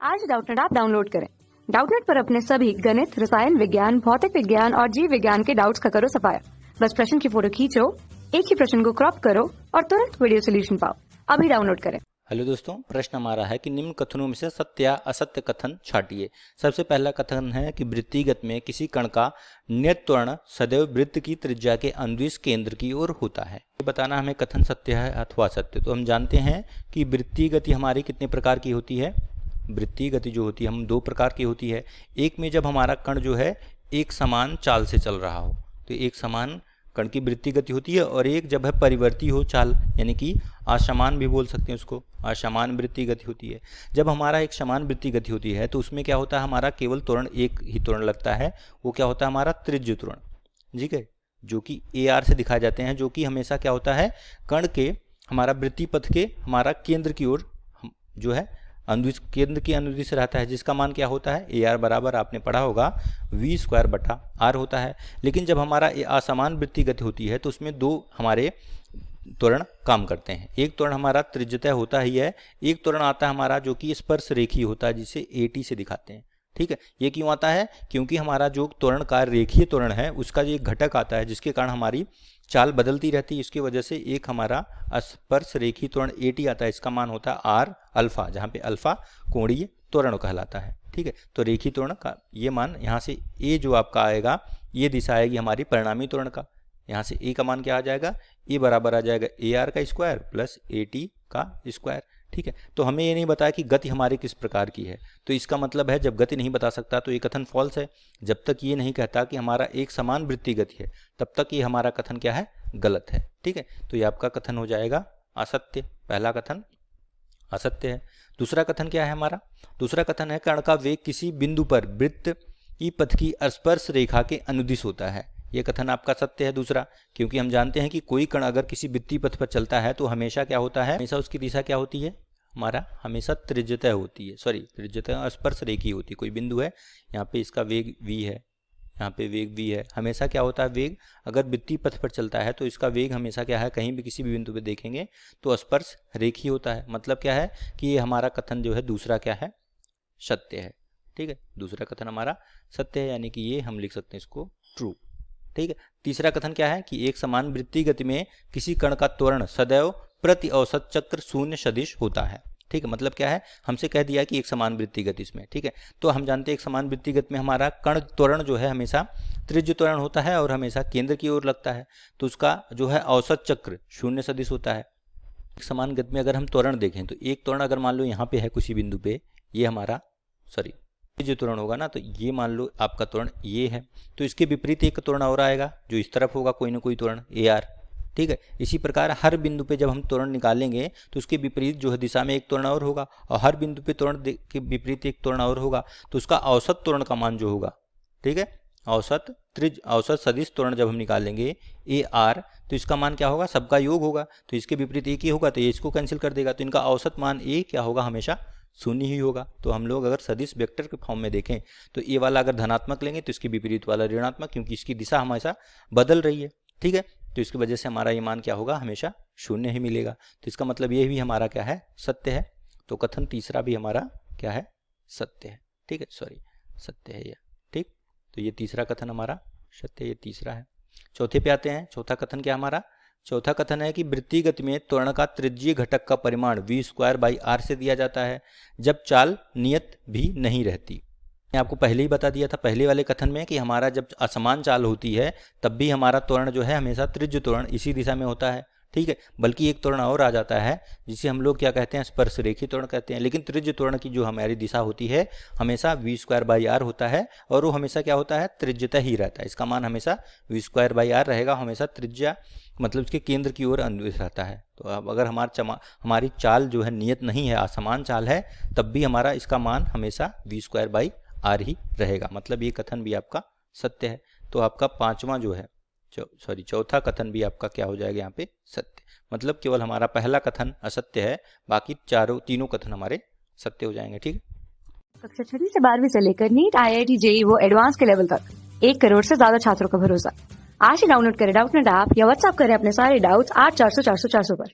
आज Doubtnut app download करें। Doubtnut पर अपने सभी गणित, रसायन विज्ञान, भौतिक विज्ञान और जीव विज्ञान के डाउट्स का करो सफाया। बस प्रश्न की फोटो खींचो, एक ही प्रश्न को क्रॉप करो और तुरंत वीडियो सोल्यूशन पाओ। अभी डाउनलोड करें। हेलो दोस्तों, प्रश्न हमारा है कि निम्न कथनों में से सत्य या असत्य कथन छांटिए। सबसे पहला कथन है कि वृत्तिगत में किसी कण का नियत त्वरण सदैव वृत्त की त्रिज्या के अनुदिश केंद्र की ओर होता है। ये बताना हमें कथन सत्य है अथवा असत्य। तो हम जानते हैं कि वृत्तीय गति हमारी कितने प्रकार की होती है। वृत्तीय गति जो होती है हम दो प्रकार की होती है। एक में जब हमारा कण जो है एक समान चाल से चल रहा हो तो एक समान कण की वृत्तीय गति होती है, और एक जब है परिवर्ती हो चाल, यानी कि असमान भी बोल सकते हैं उसको, असमान वृत्तीय गति होती है। जब हमारा एक समान वृत्तीय गति होती है तो उसमें क्या होता है, हमारा केवल त्वरण एक ही त्वरण लगता है। वो क्या होता है, हमारा त्रिज्य त्वरण, ठीक है, जो कि AR से दिखाए जाते हैं, जो कि हमेशा क्या होता है, कण के हमारा वृत्तीय पथ के हमारा केंद्र की ओर जो है अनुदिश, केंद्र की अनुदिश रहता है, जिसका मान क्या होता है, AR बराबर आपने पढ़ा होगा V²/R होता है। लेकिन जब हमारा असमान वृत्तीय गति होती है तो उसमें दो हमारे त्वरण काम करते हैं। एक त्वरण हमारा त्रिज्यतः होता ही है, एक त्वरण आता है हमारा जो कि स्पर्श रेखीय होता है, जिसे AT से दिखाते हैं। ठीक है, ये क्यों आता है, क्योंकि हमारा जो त्वरण का रेखीय त्वरण है उसका जो एक घटक आता है जिसके कारण हमारी चाल बदलती रहती है, इसकी वजह से एक हमारा स्पर्श रेखीय त्वरण AT आता है। इसका मान होता है R अल्फा, जहाँ पे अल्फा कोणीय त्वरण कहलाता है। ठीक है, तो रेखीय त्वरण का ये मान यहाँ से A जो आपका आएगा, ये दिशा आएगी हमारी परिणामी त्वरण का। यहाँ से A का मान क्या आ जाएगा, A बराबर आ जाएगा AR का स्क्वायर प्लस AT का स्क्वायर। ठीक है, तो हमें ये नहीं बताया कि गति हमारी किस प्रकार की है, तो इसका मतलब है जब गति नहीं बता सकता तो ये कथन फॉल्स है। जब तक ये नहीं कहता कि हमारा एक समान वृत्तीय गति है तब तक ये हमारा कथन क्या है, गलत है। ठीक है, तो ये आपका कथन हो जाएगा असत्य। पहला कथन असत्य है। दूसरा कथन क्या है हमारा, दूसरा कथन है कण का वेग किसी बिंदु पर वृत्त की पथ की स्पर्श रेखा के अनुदिश होता है। यह कथन आपका सत्य है दूसरा, क्योंकि हम जानते हैं कि कोई कण अगर किसी वृत्तीय पथ पर चलता है तो हमेशा क्या होता है, हमेशा उसकी दिशा क्या होती है, हमारा हमेशा त्रिज्यतः होती है, त्रिज्यतः स्पर्श रेखीय होती है। कोई बिंदु है, यहाँ पे इसका वेग v है, यहाँ पे वेग v है। हमेशा क्या होता है, वेग अगर वृत्तीय पथ पर चलता है तो इसका वेग हमेशा क्या है, कहीं भी किसी भी बिंदु पे देखेंगे तो स्पर्श रेखीय होता है। मतलब क्या है कि ये हमारा कथन जो है दूसरा क्या है, सत्य है। ठीक है, दूसरा कथन हमारा सत्य है, यानी कि ये हम लिख सकते हैं इसको ट्रू। ठीक है, तीसरा कथन क्या है कि एक समान वृत्तीय गति में किसी कण का त्वरण सदैव प्रति औसत चक्र शून्य सदिश होता है। ठीक है, मतलब क्या है, हमसे कह दिया कि एक समान वृत्तीय गति इसमें। ठीक है, तो हम जानते हैं एक समान वृत्तीय गति में हमारा कण त्वरण जो है हमेशा त्रिज्य त्वरण होता है और हमेशा केंद्र की ओर लगता है, तो उसका जो है औसत चक्र शून्य सदिश होता है। एक समान गति में अगर हम त्वरण देखें तो एक त्वरण अगर मान लो यहाँ पे है किसी बिंदु पे, ये हमारा जो त्वरण होगा ना, तो ये मान लो आपका त्वरण ये है, तो इसके विपरीत एक त्वरण और आएगा जो इस तरफ होगा, कोई ना कोई त्वरण AR। ठीक है, इसी प्रकार हर बिंदु पे जब हम त्वरण निकालेंगे तो उसके विपरीत जो है दिशा में एक त्वरण और होगा, और हर बिंदु पे त्वरण के विपरीत एक त्वरण और होगा, तो उसका औसत त्वरण का मान जो होगा, ठीक है, औसत सदिश त्वरण जब हम निकालेंगे AR, तो इसका मान क्या होगा, सबका योग होगा, तो इसके विपरीत एक ही होगा तो ये इसको कैंसिल कर देगा, तो इनका औसत मान A क्या होगा, हमेशा शून्य ही होगा। तो हम लोग अगर सदिश वेक्टर के फॉर्म में देखें तो ये वाला अगर धनात्मक लेंगे तो इसके विपरीत वाला ऋणात्मक, क्योंकि इसकी दिशा हमेशा बदल रही है। ठीक है, तो इसकी वजह से हमारा ये मान क्या होगा, हमेशा शून्य ही मिलेगा। तो इसका मतलब ये भी हमारा क्या है, सत्य है। तो कथन तीसरा भी हमारा क्या है, सत्य है। ठीक है, सत्य है ये। ठीक, तो ये तीसरा कथन हमारा सत्य, ये तीसरा है। चौथे पे आते हैं। चौथा कथन क्या हमारा, चौथा कथन है कि वृत्तीय गति में त्वरण का त्रिज्यीय घटक का परिमाण V²/R से दिया जाता है जब चाल नियत भी नहीं रहती। मैंने आपको पहले ही बता दिया था पहले वाले कथन में कि हमारा जब असमान चाल होती है तब भी हमारा त्वरण जो है हमेशा त्रिज्य त्वरण इसी दिशा में होता है। ठीक है, बल्कि एक त्वरण और आ जाता है जिसे हम लोग क्या कहते हैं, स्पर्श रेखीय त्वरण कहते हैं। लेकिन त्रिज्य त्वरण की जो हमारी दिशा होती है हमेशा V²/R होता है, और वो हमेशा क्या होता है, त्रिज्यता ही रहता है। इसका मान हमेशा V²/R रहेगा, हमेशा त्रिज्या मतलब उसके केंद्र की ओर अनुदिश रहता है। तो अब अगर हमारी चाल जो है नियत नहीं है, असमान चाल है, तब भी हमारा इसका मान हमेशा V²/R ही रहेगा। मतलब ये कथन भी आपका सत्य है। तो आपका पांचवा जो है चौथा कथन भी आपका क्या हो जाएगा, यहाँ पे सत्य। मतलब केवल हमारा पहला कथन असत्य है, बाकी तीनों कथन हमारे सत्य हो जाएंगे। ठीक है, कक्षा 6 से 12वीं से लेकर नीट, IIT, JEE वो एडवांस के लेवल तक 1 करोड़ से ज्यादा छात्रों का भरोसा। आज ही डाउनलोड करें डाउटनेट ऐप या व्हाट्सएप करें अपने सारे डाउट्स 8400 400 400 पर।